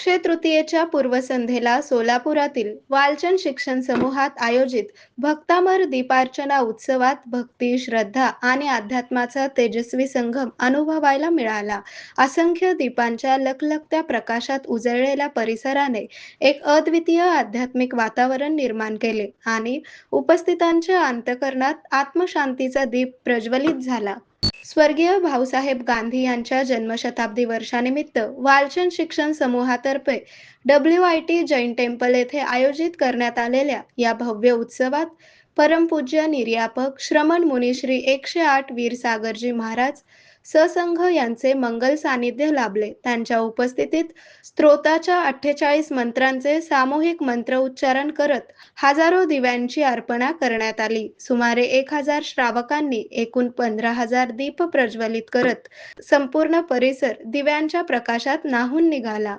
अक्षय तृतीयेच्या पूर्वसंध्येला सोलापुरातील वालचंद शिक्षण समूहात आयोजित भक्तामर दीपार्चना उत्सवात भक्ती, श्रद्धा आणि अध्यात्माचा तेजस्वी संगम अनुभवायला मिळाला. असंख्य दीपांच्या लखलखत्या प्रकाशात उजळलेल्या परिसराने एक अद्वितीय आध्यात्मिक वातावरण निर्माण केले आणि उपस्थितांच्या अंतःकरणात आत्मशांतीचा दीप प्रज्वलित झाला. स्वर्गीय भाऊसाहेब गांधी यांच्या जन्मशताब्दी वर्षानिमित्त वालचंद शिक्षण समूहातर्फे WIT जैन टेम्पल येथे आयोजित करण्यात आलेल्या या भव्य उत्सवात परमपूज्य निर्यापक श्रमण मुनिश्री 108 वीर सागरजी महाराज ससंघ यांचे मंगल सानिध्य लाभले. त्यांच्या उपस्थितीत स्तोत्राच्या 48 मंत्रांचे सामूहिक मंत्रोच्चारण करत हजारो दिव्यांची अर्पणा करण्यात आली. सुमारे 1000 श्रावकांनी एकूण 15,000 दीप प्रज्वलित करत संपूर्ण परिसर दिव्यांच्या प्रकाशात न्हाऊन निघाला.